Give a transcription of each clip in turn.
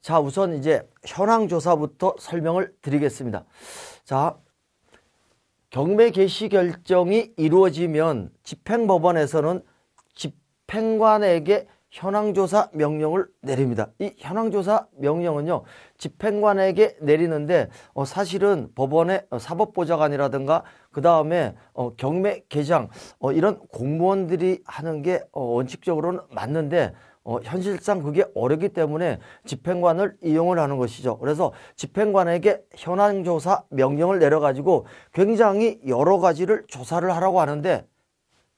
자, 우선 이제 현황조사부터 설명을 드리겠습니다. 자, 경매 개시 결정이 이루어지면 집행법원에서는 집행관에게 현황조사 명령을 내립니다. 이 현황조사 명령은요, 집행관에게 내리는데 사실은 법원의 사법보좌관이라든가 그 다음에 경매 계장 이런 공무원들이 하는 게 원칙적으로는 맞는데 현실상 그게 어렵기 때문에 집행관을 이용을 하는 것이죠. 그래서 집행관에게 현황조사 명령을 내려가지고 굉장히 여러 가지를 조사를 하라고 하는데,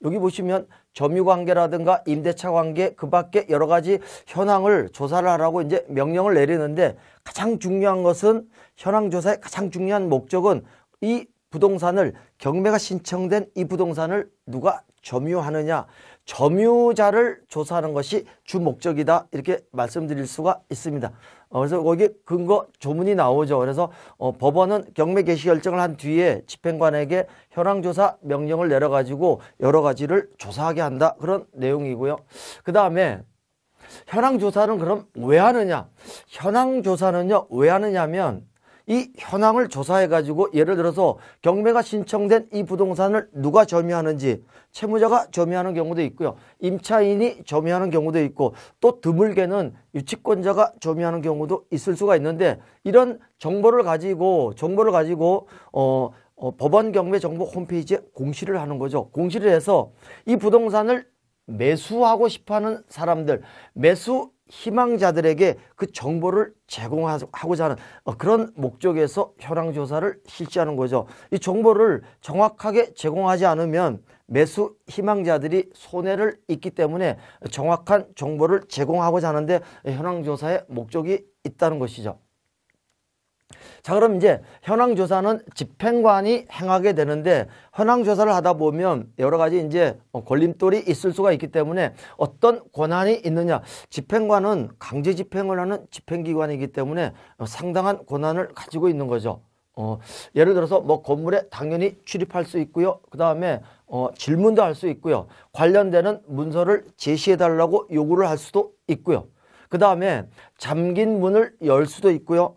여기 보시면 점유관계라든가 임대차 관계 그 밖에 여러 가지 현황을 조사를 하라고 이제 명령을 내리는데, 가장 중요한 것은 현황조사의 가장 중요한 목적은 이 부동산을, 경매가 신청된 이 부동산을 누가 점유하느냐, 점유자를 조사하는 것이 주 목적이다, 이렇게 말씀드릴 수가 있습니다. 그래서 거기 근거 조문이 나오죠. 그래서 법원은 경매 개시 결정을 한 뒤에 집행관에게 현황조사 명령을 내려가지고 여러 가지를 조사하게 한다, 그런 내용이고요. 그 다음에 현황조사는 그럼 왜 하느냐? 현황조사는요, 왜 하느냐면 이 현황을 조사해가지고 예를 들어서 경매가 신청된 이 부동산을 누가 점유하는지, 채무자가 점유하는 경우도 있고요, 임차인이 점유하는 경우도 있고, 또 드물게는 유치권자가 점유하는 경우도 있을 수가 있는데, 이런 정보를 가지고 법원 경매 정보 홈페이지에 공시를 하는 거죠. 공시를 해서 이 부동산을 매수하고 싶어하는 사람들, 매수 희망자들에게 그 정보를 제공하고자 하는 그런 목적에서 현황조사를 실시하는 거죠. 이 정보를 정확하게 제공하지 않으면 매수 희망자들이 손해를 입기 때문에 정확한 정보를 제공하고자 하는데 현황조사의 목적이 있다는 것이죠. 자, 그럼 이제 현황조사는 집행관이 행하게 되는데, 현황조사를 하다 보면 여러 가지 이제 걸림돌이 있을 수가 있기 때문에 어떤 권한이 있느냐, 집행관은 강제 집행을 하는 집행기관이기 때문에 상당한 권한을 가지고 있는 거죠. 예를 들어서 뭐 건물에 당연히 출입할 수 있고요. 그 다음에 질문도 할 수 있고요. 관련되는 문서를 제시해 달라고 요구를 할 수도 있고요. 그 다음에 잠긴 문을 열 수도 있고요.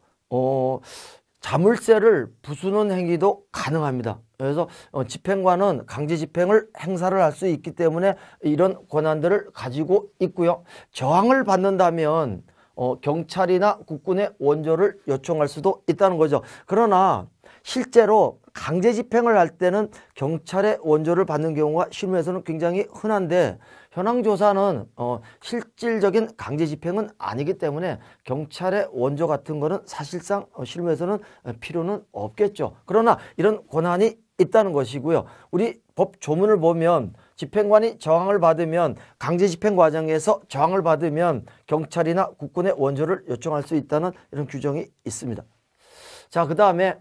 자물쇠를 부수는 행위도 가능합니다. 그래서 집행관은 강제 집행을 행사를 할 수 있기 때문에 이런 권한들을 가지고 있고요. 저항을 받는다면 경찰이나 국군의 원조를 요청할 수도 있다는 거죠. 그러나 실제로 강제 집행을 할 때는 경찰의 원조를 받는 경우가 실무에서는 굉장히 흔한데, 현황조사는 실질적인 강제 집행은 아니기 때문에 경찰의 원조 같은 거는 사실상 실무에서는 필요는 없겠죠. 그러나 이런 권한이 있다는 것이고요. 우리 법 조문을 보면 집행관이 저항을 받으면, 강제 집행 과정에서 저항을 받으면 경찰이나 국군의 원조를 요청할 수 있다는 이런 규정이 있습니다. 자, 그 다음에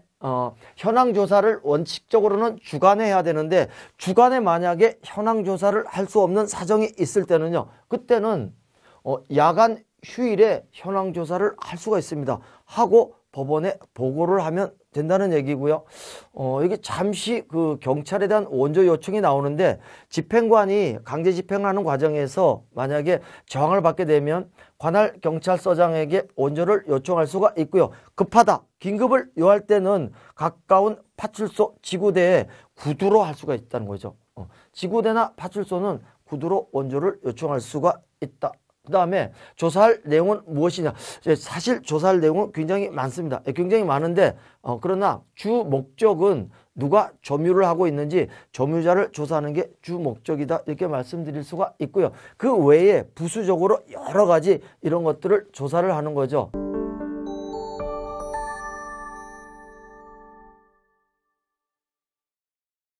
현황조사를 원칙적으로는 주간에 해야 되는데, 주간에 만약에 현황조사를 할 수 없는 사정이 있을 때는요, 그때는 야간 휴일에 현황조사를 할 수가 있습니다. 하고 법원에 보고를 하면 된다는 얘기고요. 이게 잠시 그 경찰에 대한 원조 요청이 나오는데, 집행관이 강제 집행하는 과정에서 만약에 저항을 받게 되면 관할 경찰서장에게 원조를 요청할 수가 있고요. 급하다, 긴급을 요할 때는 가까운 파출소, 지구대에 구두로 할 수가 있다는 거죠. 지구대나 파출소는 구두로 원조를 요청할 수가 있다. 그 다음에 조사할 내용은 무엇이냐. 사실 조사할 내용은 굉장히 많습니다. 굉장히 많은데 그러나 주 목적은 누가 점유를 하고 있는지 점유자를 조사하는 게 주 목적이다, 이렇게 말씀드릴 수가 있고요. 그 외에 부수적으로 여러 가지 이런 것들을 조사를 하는 거죠.